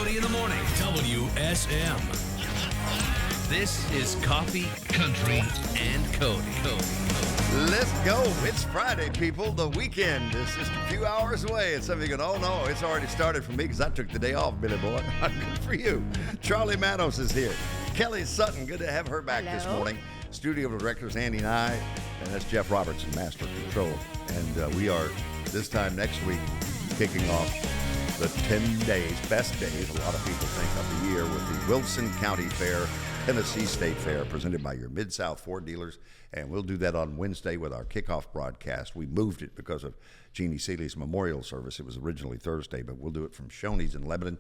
Cody in the morning. WSM. This is Coffee, Country, and Cody. Let's go. It's Friday, people. The weekend is just a few hours away. And some of you going, oh, no, it's already started for me because I took the day off, Billy Boy. Good for you. Charlie Manos is here. Kelly Sutton, good to have her back this morning. Studio directors Andy and I, and that's Jeff Robertson, Master Control. And we are, this time next week, kicking off the 10 days, best days, a lot of people think, of the year with the Wilson County Fair, Tennessee State Fair, presented by your Mid-South Ford dealers. And we'll do that on Wednesday with our kickoff broadcast. We moved it because of Jeannie Seeley's memorial service. It was originally Thursday, but we'll do it from Shoney's in Lebanon,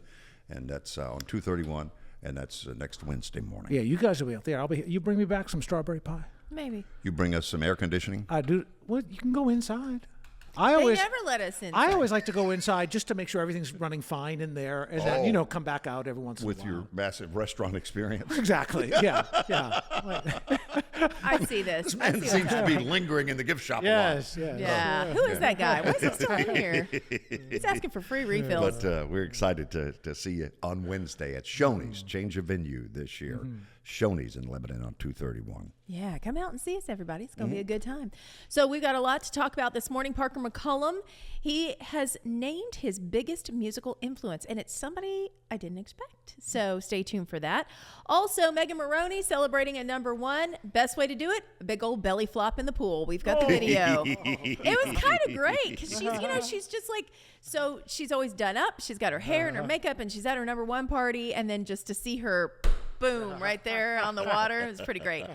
and that's on 231, and that's next Wednesday morning. Yeah, you guys will be out there. You bring me back some strawberry pie? Maybe. You bring us some air conditioning? I do. Well, you can go inside. They never let us inside. I always like to go inside just to make sure everything's running fine in there, and then, come back out every once in a while. With your massive restaurant experience. Exactly. Yeah. I see this. This man seems to be lingering in the gift shop Yes. a lot. Yeah. Who is that guy? Why is he still in here? He's asking for free refills. But we're excited to see you on Wednesday at Shoney's. Change of venue this year. Shoney's in Lebanon on 231. Yeah, come out and see us, everybody. It's going to be a good time. So we've got a lot to talk about this morning. Parker McCullum, he has named his biggest musical influence, and it's somebody I didn't expect. So stay tuned for that. Also, Megan Maroney celebrating a #1. Best way to do it, a big old belly flop in the pool. We've got the video. It was kind of great because she's just like, so she's always done up. She's got her hair and her makeup, and she's at her #1 party, and then just to see her boom, right there on the water. It was pretty great.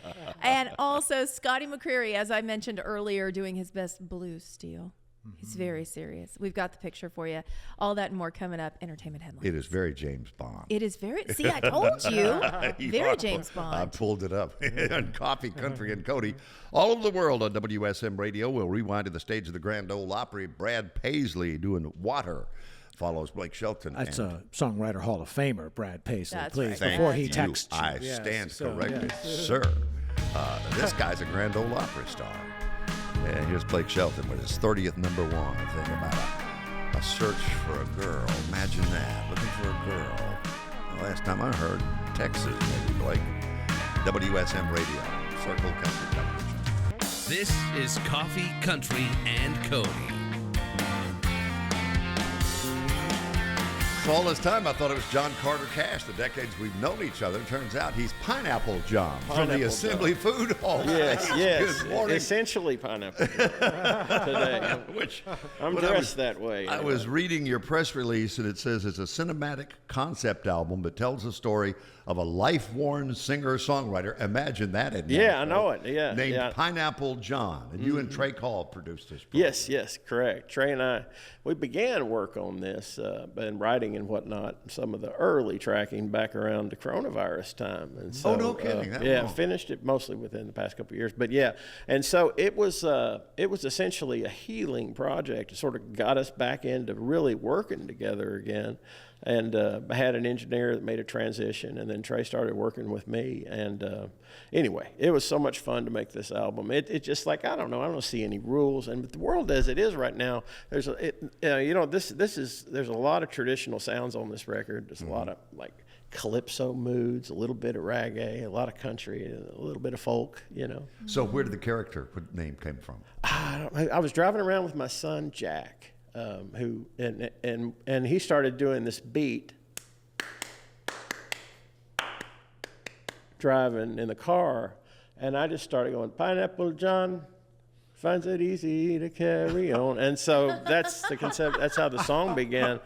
And also Scotty McCreery, as I mentioned earlier, doing his best blues steel. He's very serious. We've got the picture for you. All that and more coming up. Entertainment headlines. It is very James Bond. It is very, see, I told you. Very James Bond. I pulled it up. On Coffee, Country, and Cody. All over the world on WSM Radio. We'll rewind to the stage of the Grand Ole Opry. Brad Paisley doing Water. Follows Blake Shelton. That's a songwriter Hall of Famer, Brad Paisley. That's please, right. before he Thank texts you. you. I stand So, corrected, yes. sir. This guy's a Grand Ole Opry star. And here's Blake Shelton with his 30th #1 thing about a search for a girl. Imagine that, looking for a girl. The last time I heard, Texas, maybe, Blake. WSM Radio, Circle Country Television. This is Coffee, Country, and Cody. For all this time, I thought it was John Carter Cash, the decades we've known each other. Turns out he's Pineapple John from the Assembly Food Hall. Yes. Good morning. Essentially pineapple today. I'm dressed that way. I was reading your press release, and it says it's a cinematic concept album that tells the story of a life-worn singer-songwriter. Imagine that. I know it. Yeah. Named Pineapple John. And you and Trey Call produced this project. Yes, correct. Trey and I, we began work on this and writing and whatnot, some of the early tracking back around the coronavirus time. And so, no kidding. Finished it mostly within the past couple of years. But yeah, and so it was essentially a healing project. It sort of got us back into really working together again. And I had an engineer that made a transition, and then Trey started working with me. And anyway, it was so much fun to make this album. It just like, I don't see any rules. And the world as it is right now, there's a lot of traditional sounds on this record. There's a lot of like calypso moods, a little bit of reggae, a lot of country, a little bit of folk, So where did the character name come from? I was driving around with my son, Jack. Who he started doing this beat driving in the car, and I just started going, Pineapple John finds it easy to carry on. And so that's the concept. That's how the song began,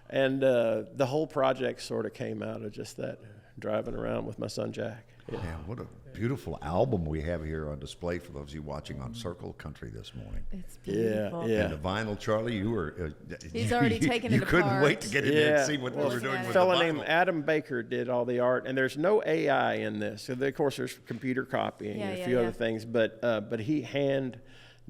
and the whole project sort of came out of just that, driving around with my son Jack. Yeah. Man, what a beautiful album we have here on display for those of you watching on Circle Country this morning. It's beautiful. Yeah. And the vinyl, Charlie, you were... He's already taken it You couldn't apart. wait to get in there and see what we were doing with the vinyl. A fellow named Adam Baker did all the art, and there's no AI in this. So of course, there's computer copying and a few other things, but he hand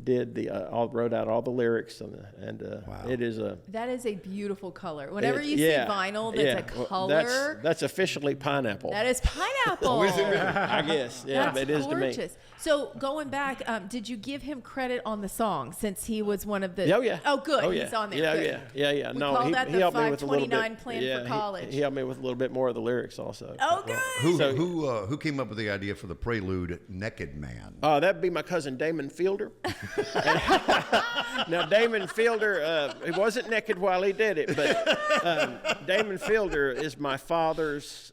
wrote out all the lyrics Wow. it is a. That is a beautiful color. Whenever you Yeah, see vinyl that's a Well, color, that's officially pineapple. that is pineapple. I guess. Yeah, That's it is gorgeous. to me. So going back, did you give him credit on the song since he was one of the? Oh yeah. Oh good. Oh, yeah. He's on there. Yeah, Good. yeah. We No, call he that the helped me with a little 529 bit. plan Yeah, for college. He helped me with a little bit more of the lyrics also. Oh good. Who came up with the idea for the prelude, "Naked Man"? That'd be my cousin Damon Fielder. Now Damon Fielder, he wasn't naked while he did it, but Damon Fielder is my father's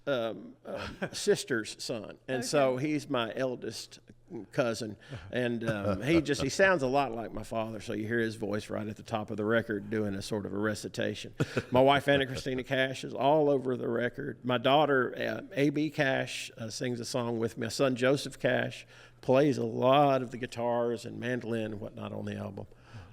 sister's son, and so he's my eldest cousin, and he sounds a lot like my father, so you hear his voice right at the top of the record doing a sort of a recitation. My wife Anna Christina Cash is all over the record. My daughter A.B. Cash sings a song with me. My son Joseph Cash plays a lot of the guitars and mandolin and whatnot on the album.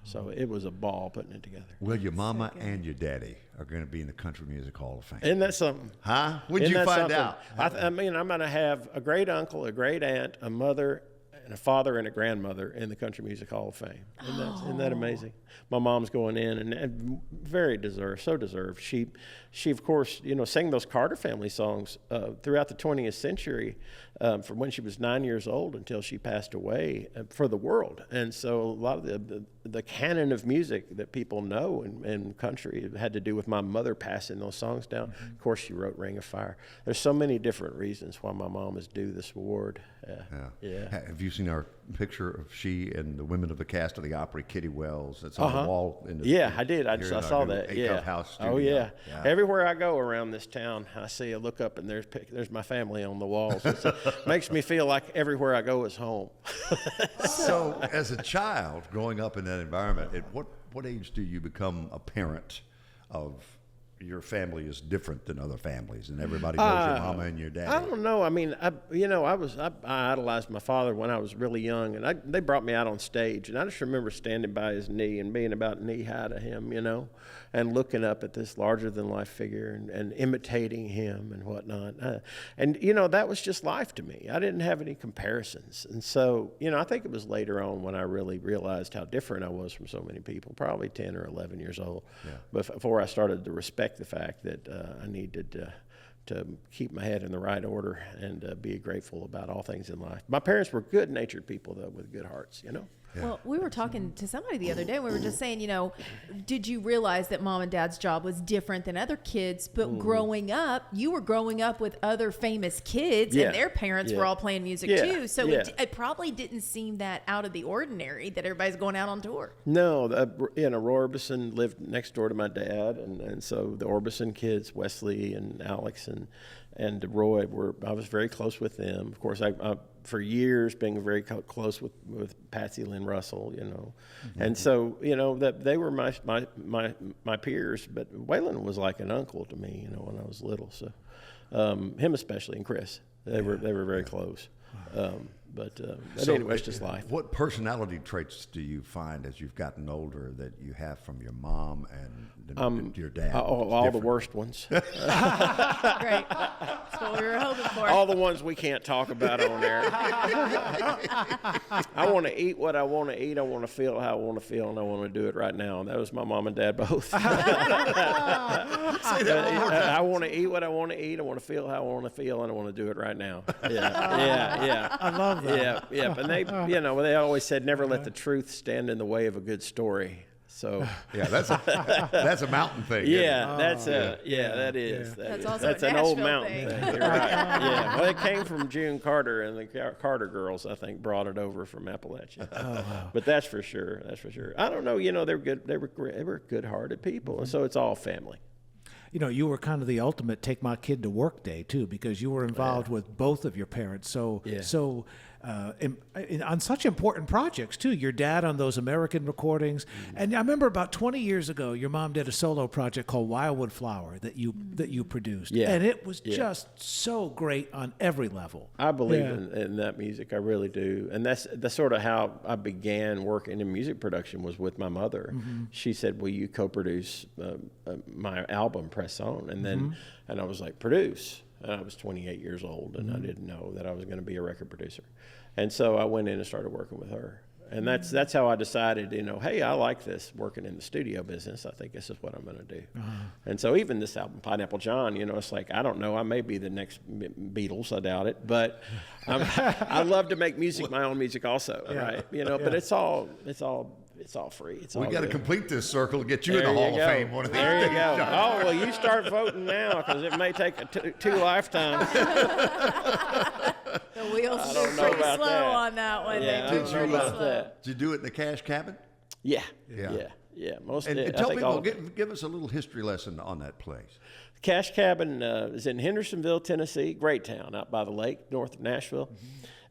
So it was a ball putting it together. Well, your mama and your daddy are going to be in the Country Music Hall of Fame. Isn't that something? Huh? When did Isn't you that find something? out? I mean, I'm going to have a great uncle, a great aunt, a mother, and a father and a grandmother in the Country Music Hall of Fame. Isn't that amazing? My mom's going in, and very so deserved. She of course, sang those Carter family songs throughout the 20th century, from when she was 9 years old until she passed away for the world. And so a lot of the canon of music that people know in country had to do with my mother passing those songs down. Mm-hmm. Of course, she wrote Ring of Fire. There's so many different reasons why my mom is due this award. Yeah. Have you seen our picture of she and the women of the cast of the Opry, Kitty Wells? That's on the wall. I did. I saw that. House studio. Oh, yeah. Everywhere I go around this town, I look up and there's my family on the walls. It makes me feel like everywhere I go is home. So, as a child growing up in that environment, at what age do you become a parent of your family is different than other families, and everybody knows your mama and your dad? I don't know. I mean, I idolized my father when I was really young, and they brought me out on stage, and I just remember standing by his knee and being about knee high to him, and looking up at this larger than life figure and imitating him and whatnot. And that was just life to me. I didn't have any comparisons, and so I think it was later on when I really realized how different I was from so many people, probably 10 or 11 years old, before I started to respect the fact that I needed to keep my head in the right order and be grateful about all things in life. My parents were good-natured people, though, with good hearts, Yeah. Well, we were talking to somebody the other day, and we were just saying, did you realize that mom and dad's job was different than other kids? But growing up, you were growing up with other famous kids, and their parents were all playing music too. So it probably didn't seem that out of the ordinary that everybody's going out on tour. No, Roy Orbison lived next door to my dad, and so the Orbison kids, Wesley and Alex and Roy, I was very close with them. Of course, I for years being very close with Patsy Lynn Russell, and so that they were my peers. But Waylon was like an uncle to me, when I was little. So him especially, and Chris, they were very close. But anyway, it's just life. What personality traits do you find as you've gotten older that you have from your mom and your dad? All the worst ones. Great. That's what we were hoping for. All the ones we can't talk about on there. I want to eat what I want to eat. I want to feel how I want to feel, and I want to do it right now. And that was my mom and dad both. Say that one more time. I want to eat what I want to eat. I want to feel how I want to feel, and I want to do it right now. Yeah. I love that. Yeah. And they always said, never let the truth stand in the way of a good story. So yeah, that's a mountain thing. That is. That's also that's a an old Nashville mountain thing. thing. You're right. Yeah. Well, it came from June Carter, and the Carter girls, I think, brought it over from Appalachia. But that's for sure. I don't know. They were good. They were good-hearted people, and so it's all family. You were kind of the ultimate take my kid to work day too, because you were involved with both of your parents. So on such important projects too. Your dad on those American recordings, and I remember about 20 years ago, your mom did a solo project called Wildwood Flower that you produced, and it was just so great on every level. I believe in that music, I really do, and that's sort of how I began working in music production, was with my mother. Mm-hmm. She said, "Will you co-produce my album, Press On?" And then and I was like, "Produce." And I was 28 years old, and I didn't know that I was going to be a record producer. And so I went in and started working with her. And that's how I decided, hey, I like this working in the studio business. I think this is what I'm going to do. And so even this album, Pineapple John, it's like, I don't know, I may be the next Beatles, I doubt it, but I love to make music, my own music also, right? But it's all free. We got to complete this circle to get you in the Hall of Fame. One of these days. There you go. Oh, well, you start voting now because it may take two lifetimes. The wheels I are don't know pretty about slow that. on that one. Yeah, They I move don't know pretty about slow. that. Did you do it in the Cash Cabin? Yeah. Most And I tell think people, all give us a little history lesson on that place. Cash Cabin is in Hendersonville, Tennessee. Great town out by the lake, north of Nashville.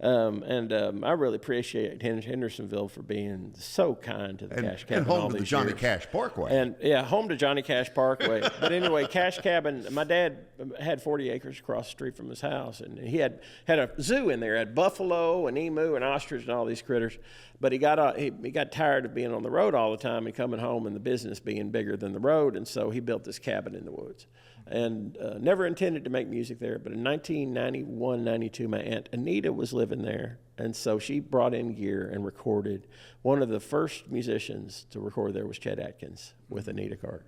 I really appreciate Hendersonville for being so kind to the Cash Cabin. And home all to the these Johnny years. Cash Parkway. And home to Johnny Cash Parkway. But anyway, Cash Cabin, my dad had 40 acres across the street from his house, and he had a zoo in there, had buffalo and emu and ostrich and all these critters. But he got tired of being on the road all the time and coming home and the business being bigger than the road, and so he built this cabin in the woods. And never intended to make music there, but in 1991, 92, my Aunt Anita was living there, and so she brought in gear and recorded. One of the first musicians to record there was Chet Atkins with Anita Carter.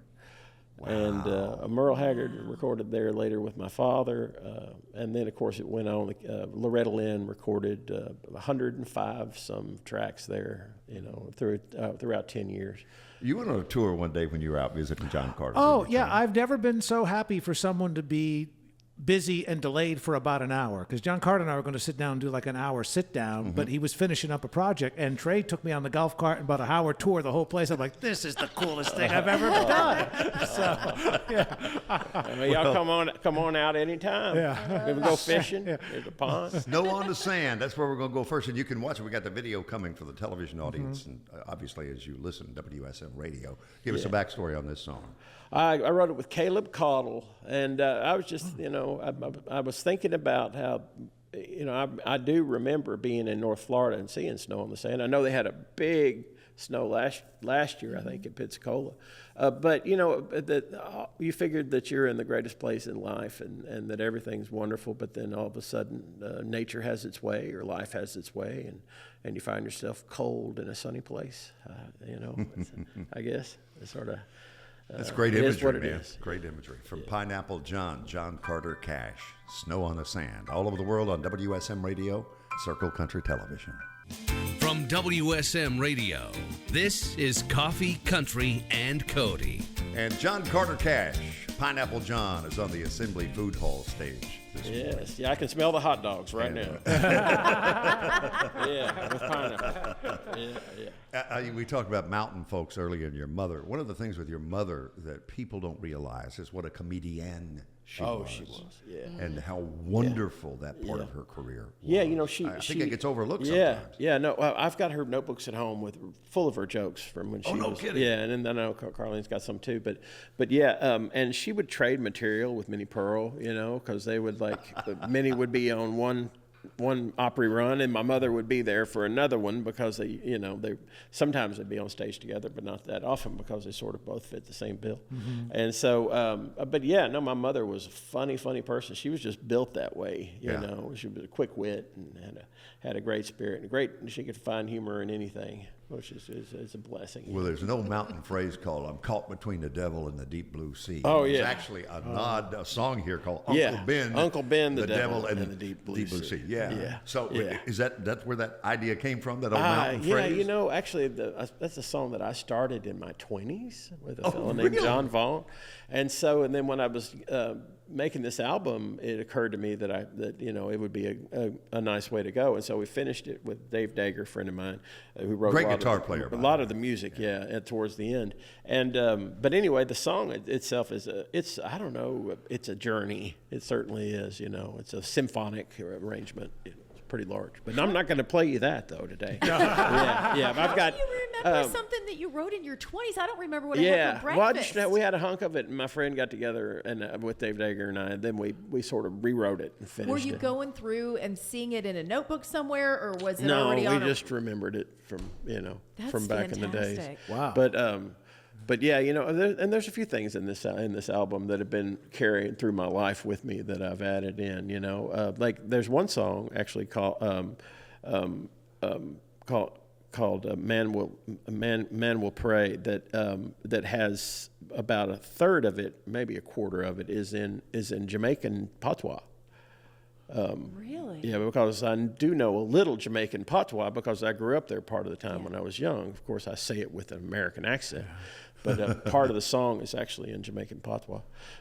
Wow. And Merle Haggard recorded there later with my father, and then, of course, it went on. Loretta Lynn recorded 105 some tracks there, throughout 10 years. You went on a tour one day when you were out visiting John Carter. Oh, yeah. I've never been so happy for someone to be busy and delayed for about an hour, because John Carter and I were going to sit down and do like an hour sit down, but he was finishing up a project, and Trey took me on the golf cart and about an hour tour the whole place. I'm like, this is the coolest thing I've ever done. So, yeah. Y'all come on out anytime. Yeah. We can go fishing. There's a pond. Snow on the Sand. That's where we're going to go first, and you can watch it. We got the video coming for the television audience, and obviously as you listen to WSM Radio. Give us a backstory on this song. I wrote it with Caleb Caudle, and I was just, I was thinking about how, I do remember being in North Florida and seeing snow on the sand. I know they had a big snow last year, I think, in Pensacola. But, you figured that you're in the greatest place in life and that everything's wonderful, but then all of a sudden nature has its way or life has its way, and you find yourself cold in a sunny place, I guess. It's sort of... That's great imagery, man. Is. Great imagery. From Pineapple John Carter Cash, Snow on the Sand, all over the world on WSM Radio, Circle Country Television. From WSM Radio, this is Coffee, Country, and Cody. And John Carter Cash, Pineapple John, is on the Assembly Food Hall stage. Yes, I can smell the hot dogs right now. Yeah, with pineapple. Yeah. We talked about mountain folks earlier and your mother. One of the things with your mother that people don't realize is what a comedienne she was. She was, yeah. And how wonderful that part of her career was. Yeah, I think it gets overlooked sometimes. Yeah, no, I've got her notebooks at home full of her jokes from when she was. No kidding. Yeah, and then I know Carlene's got some too, but yeah, and she would trade material with Minnie Pearl, because they would Minnie would be on one Opry run, and my mother would be there for another one because they sometimes they'd be on stage together, but not that often because they sort of both fit the same bill. Mm-hmm. And so, my mother was a funny person. She was just built that way, you know. She was a quick wit and had a great spirit and she could find humor in anything, which is a blessing. Well, there's an old mountain phrase called "I'm caught between the devil and the deep blue sea." Oh, There's yeah. actually a song here called Uncle Ben, the devil and the deep blue sea. Yeah. So is that's where that idea came from? That old mountain phrase? Actually, that's a song that I started in my 20s with a fellow named John Vaughn, and then when I was making this album, it occurred to me that it would be a nice way to go, and so we finished it with Dave Dager, a friend of mine, who wrote great guitar player, a lot of the music, towards the end. And but anyway, the song itself is I don't know, it's a journey. It certainly is. It's a symphonic arrangement. It's pretty large, but I'm not going to play you that though today. Yeah. I've got. You remember something that you wrote in your 20s? I don't remember what I had for breakfast. Well, we had a hunk of it, and my friend got together and with Dave Dager and I, and then we sort of rewrote it and finished it. Were you going through and seeing it in a notebook somewhere, or was it already on? No, we just remembered it from from back in the days. Wow. But yeah, there's a few things in this album that have been carried through my life with me that I've added in. Like there's one song actually called called Man Will Pray that has about a third of it, maybe a quarter of it, is in Jamaican patois. Really? Yeah, because I do know a little Jamaican patois because I grew up there part of the time when I was young. Of course, I say it with an American accent, but part of the song is actually in Jamaican patois.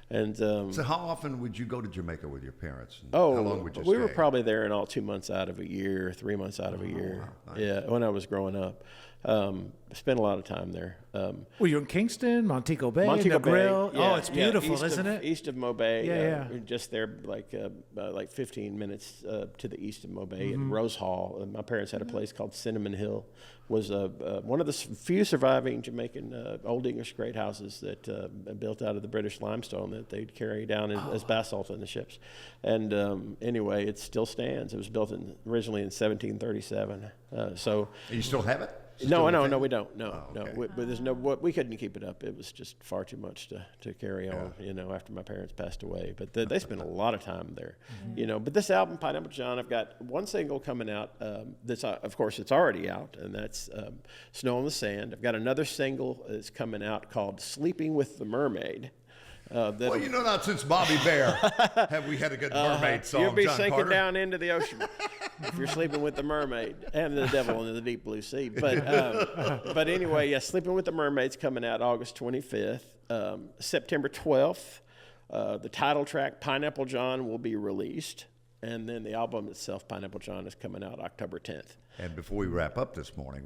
And so how often would you go to Jamaica with your parents? And how long would you we stay? were probably there in all 2 months out of a year, 3 months out of a year. Wow, nice. Yeah, when I was growing up. Spent a lot of time there. Were you in Kingston, Montego Bay, Montego Bay, Negril? yeah, Oh, it's beautiful, isn't it? East of Mobay. Yeah. We're just there like 15 minutes to the east of Mobay at Rose Hall. My parents had a place called Cinnamon Hill. Was one of the few surviving Jamaican Old English great houses that built out of the British limestone that they'd carry down as basalt in the ships. And anyway, it still stands. It was built originally in 1737. So You still have it? no, we don't. No, okay. but there's no. We couldn't keep it up. It was just far too much to carry on. After my parents passed away. But they spent a lot of time there. But this album, Pineapple John, I've got one single coming out. That's of course it's already out, and that's Snow on the Sand. I've got another single that's coming out called Sleeping with the Mermaid. Well, not since Bobby Bear have we had a good mermaid song. You'll be John sinking Carter. down into the ocean if you're sleeping with the mermaid and the devil in the deep blue sea. But anyway, Sleeping with the Mermaid's coming out August 25th. September 12th, the title track, Pineapple John, will be released. And then the album itself, Pineapple John, is coming out October 10th. And before we wrap up this morning,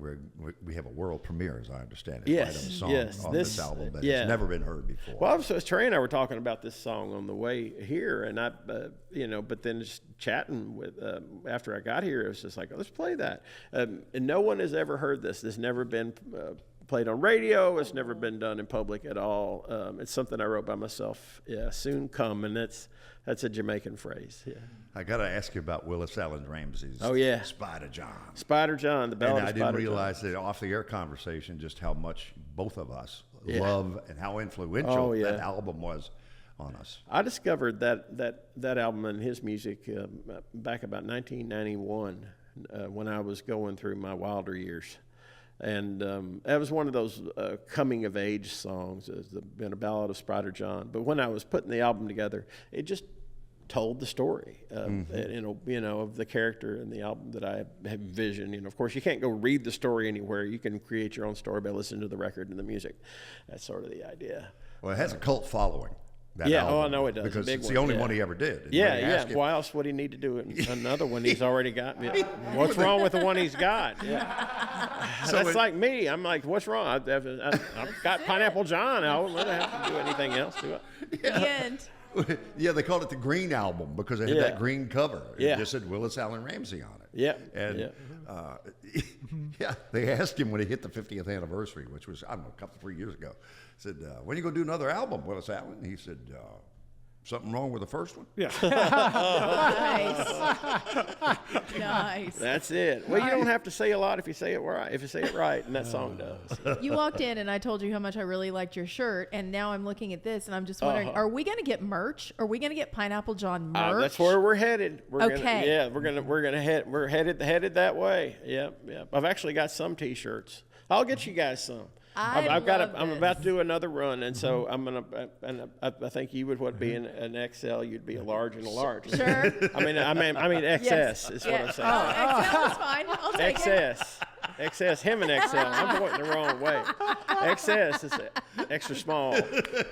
we have a world premiere, as I understand it, Yes, right, on a song yes, on this album that has never been heard before. Well, Trey and I were talking about this song on the way here, and I, but then just chatting with after I got here, it was just like, let's play that. And no one has ever heard this. This has never been played on radio. It's never been done in public at all. It's something I wrote by myself. Yeah, soon come, and that's a Jamaican phrase. Yeah. I got to ask you about Willis Allen Ramsey's Spider John. Spider John, the ballad And of I Spider didn't John. realize that off the air conversation just how much both of us love and how influential that album was on us. I discovered that album and his music back about 1991 when I was going through my wilder years. And that was one of those coming of age songs, been a ballad of Spider John. But when I was putting the album together, it just told the story, of the character in the album that I have envisioned. Of course, you can't go read the story anywhere. You can create your own story by listening to the record and the music. That's sort of the idea. Well, it has a cult following. That Yeah, album, I know it does. Because Big it's one, the only yeah. one he ever did. And Yeah, when you yeah. ask him- Why else would he need to do another one? He's already got. What's wrong with the one he's got? Yeah. That's like me. I'm like, what's wrong? I've got Pineapple John. I don't have to do anything else to it. The end. Yeah, they called it the Green Album because it had that green cover. Yeah. It just said Willis Allen Ramsey on it. Yeah. And they asked him when he hit the 50th anniversary, which was, I don't know, a couple, 3 years ago, said, when are you going to do another album, Willis Allen? He said, something wrong with the first one? Yeah. Nice. Nice. That's it. Well, you don't have to say a lot if you say it right. If you say it right, and that song does. You walked in and I told you how much I really liked your shirt, and now I'm looking at this and I'm just wondering, are we going to get merch? Are we going to get Pineapple John merch? That's where we're headed. Okay. We're headed that way. Yep. I've actually got some T-shirts. I'll get you guys some. I'm about to do another run, and so I'm gonna. And I think you would be an XL. You'd be a large and a large. Sure. I mean XS Yes. is what I'm saying. Oh, XL is fine. I'll take it. XS, him and XL. I'm pointing the wrong way. XS is extra small,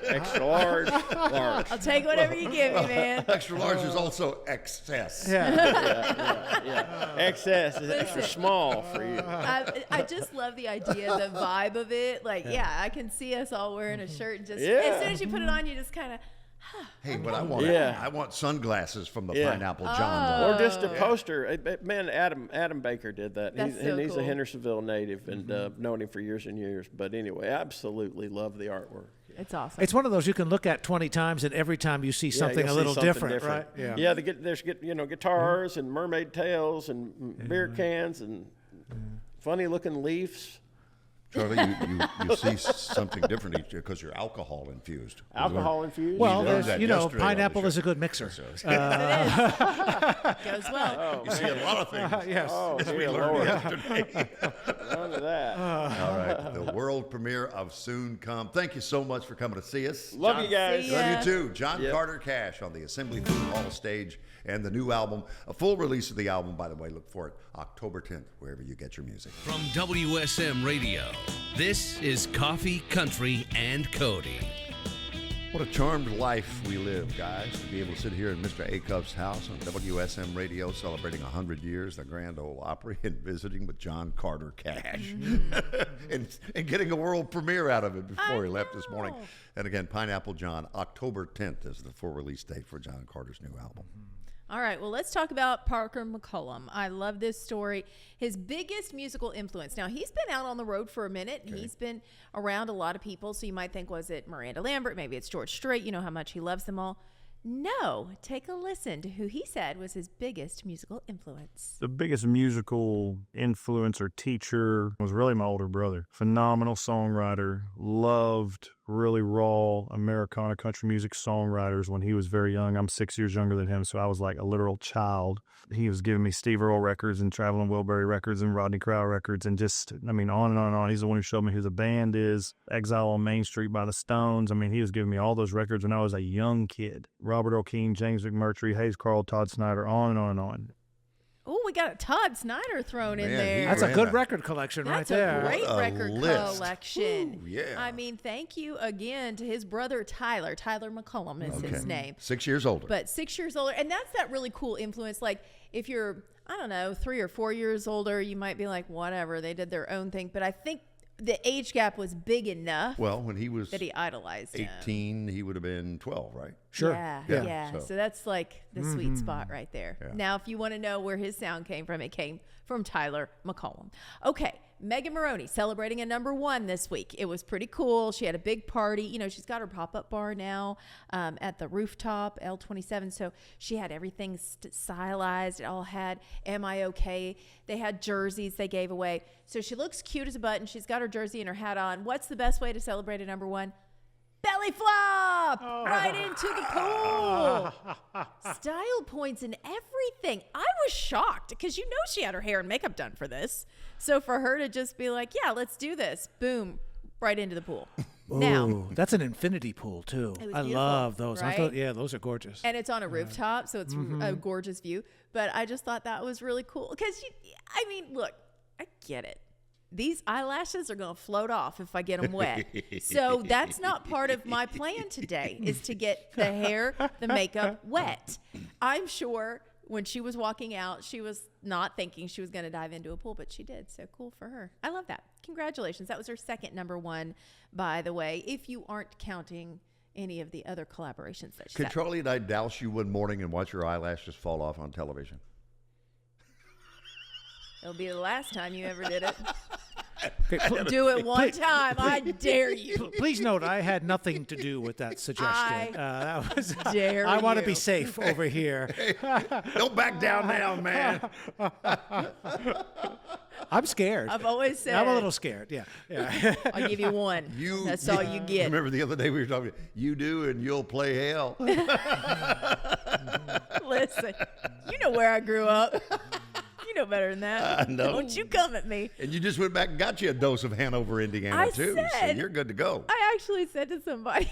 extra large, large. I'll take whatever you give me, man. Extra large is also excess. Yeah. XS is extra small for you. I just love the idea, the vibe of it. Like, I can see us all wearing a shirt and just as soon as you put it on, you just kind of. Hey, but I want sunglasses from the Pineapple John. Or just a poster. Man, Adam Baker did that. That's He's cool. a Hendersonville native and known him for years and years. But anyway, absolutely love the artwork. It's awesome. It's one of those you can look at 20 times, and every time you see something you'll a little see something different, right? Yeah. There's guitars and mermaid tails and beer cans and funny looking leaves. Charlie, you see something different because you're alcohol infused. Alcohol infused? Well, learned that yesterday on pineapple the is a good mixer. It is. Goes well. You see a lot of things. Yes. Oh, As we dear learned Lord. yesterday. None of that. All right, the world premiere of Soon Come. Thank you so much for coming to see us. Love you guys. See ya. Love you too. John Carter Cash on the Assembly Food Hall stage and the new album. A full release of the album, by the way, look for it October 10th, wherever you get your music. From WSM Radio, this is Coffee, Country, and Cody. What a charmed life we live, guys, to be able to sit here in Mr. Acuff's house on WSM Radio celebrating 100 years, the Grand Ole Opry, and visiting with John Carter Cash and getting a world premiere out of it before he left this morning. And again, Pineapple John, October 10th is the full release date for John Carter's new album. All right, well, let's talk about Parker McCollum. I love this story. His biggest musical influence. Now, he's been out on the road for a minute. Okay. He's been around a lot of people, so you might think, was it Miranda Lambert? Maybe it's George Strait. You know how much he loves them all. No, take a listen to who he said was his biggest musical influence. The biggest musical influence or teacher was really my older brother. Phenomenal songwriter, loved really raw Americana country music songwriters when he was very young. I'm 6 years younger than him, so I was like a literal child. He was giving me Steve Earle records and Traveling Wilbury records and Rodney Crowell records and just, on and on and on. He's the one who showed me who the band is, Exile on Main Street by the Stones. He was giving me all those records when I was a young kid. Robert O'Keefe, James McMurtry, Hayes Carl, Todd Snyder, on and on and on. Oh, we got a Todd Snyder thrown in there. That's a good record collection right there. That's a great record list. collection. Ooh, yeah. Thank you again to his brother Tyler. Tyler McCollum is his name. 6 years older. But 6 years older. And that's that really cool influence. Like if you're, 3 or 4 years older, you might be like, whatever, they did their own thing. But I think the age gap was big enough when he was that he idolized 18, he would have been 12, right? Sure. Yeah. So that's like the sweet spot right there. Yeah. Now, if you want to know where his sound came from, it came from Tyler McCollum. Okay. Megan Moroney celebrating a #1 this week. It was pretty cool. She had a big party. She's got her pop-up bar now at the rooftop, L27. So she had everything stylized. It all had Am I Okay? They had jerseys they gave away. So she looks cute as a button. She's got her jersey and her hat on. What's the best way to celebrate a #1? Belly flop right into the pool. Style points and everything. I was shocked because she had her hair and makeup done for this. So for her to just be like, yeah, let's do this. Boom, right into the pool. Ooh, that's an infinity pool too. It was I love those. Right? Those are gorgeous. And it's on a rooftop, so it's a gorgeous view. But I just thought that was really cool because, look, I get it. These eyelashes are going to float off if I get them wet. So that's not part of my plan today, is to get the hair, the makeup wet. I'm sure when she was walking out, she was not thinking she was going to dive into a pool, but she did. So cool for her. I love that. Congratulations. That was her second #1, by the way, if you aren't counting any of the other collaborations that she's Could Charlie and I douse you one morning and watch your eyelashes fall off on television? It'll be the last time you ever did it. Okay, do it one time. I dare you. Please note, I had nothing to do with that suggestion. That was. Dare I want to you. be safe over here. Don't back down now, man. I'm scared. I've always said. I'm a little scared. Yeah. I'll give you one. That's all you get. Remember the other day we were talking. You do, and you'll play hell. Listen, you know where I grew up. You know better than that. I know. Don't you come at me. And you just went back and got you a dose of Hanover, Indiana, too. So you're good to go. I actually said to somebody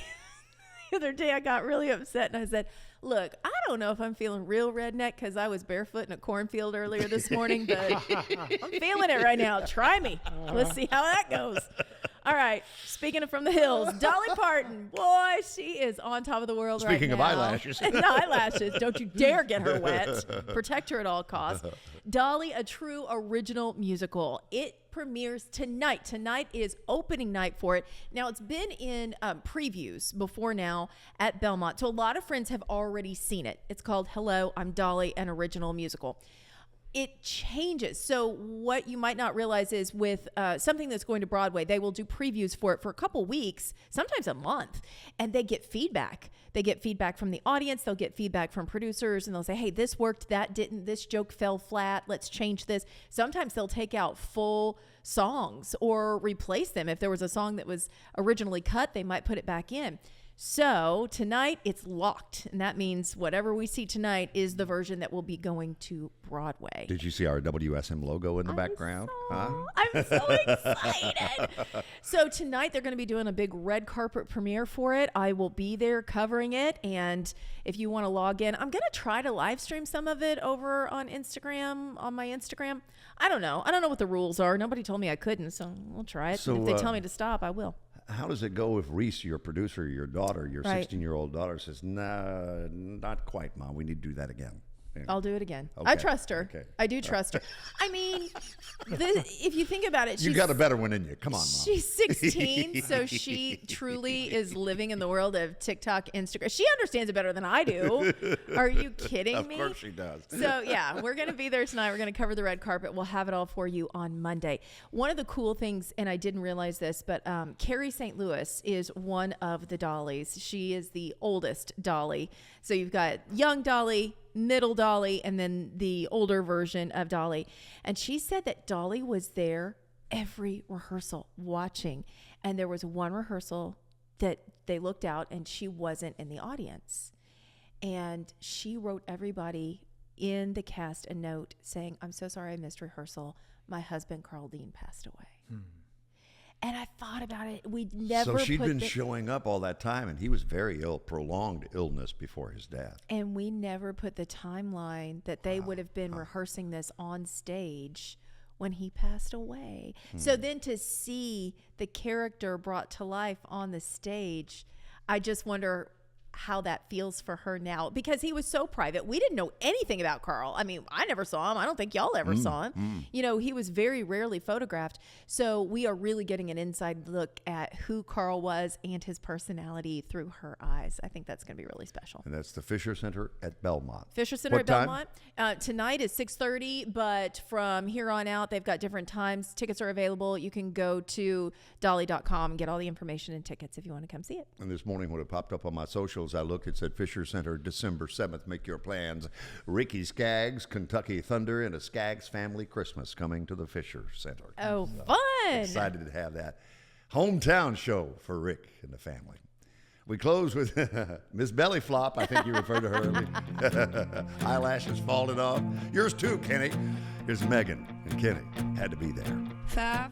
the other day, I got really upset, and I said, look, I don't know if I'm feeling real redneck because I was barefoot in a cornfield earlier this morning, but I'm feeling it right now. Try me. Let's see how that goes. All right. Speaking of from the hills, Dolly Parton. Boy, she is on top of the world Speaking right now. of eyelashes. And eyelashes. Don't you dare get her wet. Protect her at all costs. Dolly, a true original musical. It premieres tonight. Tonight is opening night for it. Now, it's been in previews before now at Belmont, so a lot of friends have already seen it. It's called Hello, I'm Dolly, an original musical. It changes. So what you might not realize is with something that's going to Broadway, they will do previews for it for a couple weeks, sometimes a month, and they get feedback. They get feedback from the audience. They'll get feedback from producers, and they'll say, hey, this worked, that didn't, this joke fell flat, let's change this. Sometimes they'll take out full songs or replace them. If there was a song that was originally cut, they might put it back in. So tonight it's locked, and that means whatever we see tonight is the version that will be going to Broadway. Did you see our WSM logo in the background? I'm so excited. So tonight they're going to be doing a big red carpet premiere for it. I will be there covering it, and if you want to log in, I'm going to try to live stream some of it over on Instagram, on my Instagram. I don't know what the rules are. Nobody told me I couldn't, so we'll try it. So, if they tell me to stop, I will. How does it go if Reese, your producer, your daughter, your 16-year-old daughter, says, "Nah, not quite, Mom. We need to do that again"? Yeah. I'll do it again. Okay. I trust her. Okay. I do trust her. I mean, if you think about it, You got a better one in you. Come on, Mom. She's 16, so she truly is living in the world of TikTok, Instagram. She understands it better than I do. Are you kidding me? Of course she does. So, yeah, we're going to be there tonight. We're going to cover the red carpet. We'll have it all for you on Monday. One of the cool things, and I didn't realize this, but Carrie St. Louis is one of the Dollies. She is the oldest Dolly. So you've got young Dolly, middle Dolly, and then the older version of Dolly. And she said that Dolly was there every rehearsal watching. And there was one rehearsal that they looked out and she wasn't in the audience. And she wrote everybody in the cast a note saying, "I'm so sorry I missed rehearsal. My husband, Carl Dean, passed away." And I thought about it. We never. So she'd been showing up all that time, and he was very ill, prolonged illness before his death. And we never put the timeline that they would have been rehearsing this on stage when he passed away. So then to see the character brought to life on the stage, I just wonder how that feels for her now, because he was so private. We didn't know anything about Carl. I mean, I never saw him. I don't think y'all ever saw him. You know, he was very rarely photographed. So we are really getting an inside look at who Carl was and his personality through her eyes. I think that's going to be really special. And that's the Fisher Center at Belmont. Fisher Center What at time? Belmont. Tonight is 6:30, but from here on out, they've got different times. Tickets are available. You can go to dolly.com and get all the information and tickets if you want to come see it. And this morning when it popped up on my socials, I looked, it said Fisher Center, December 7th. Make your plans. Ricky Skaggs, Kentucky Thunder, and a Skaggs family Christmas coming to the Fisher Center. Oh, fun. Excited to have that hometown show for Rick and the family. We close with Miss Belly Flop. I think you referred to her earlier. Eyelashes falling off. Yours too, Kenny. Here's Megan and Kenny. Had to be there. 5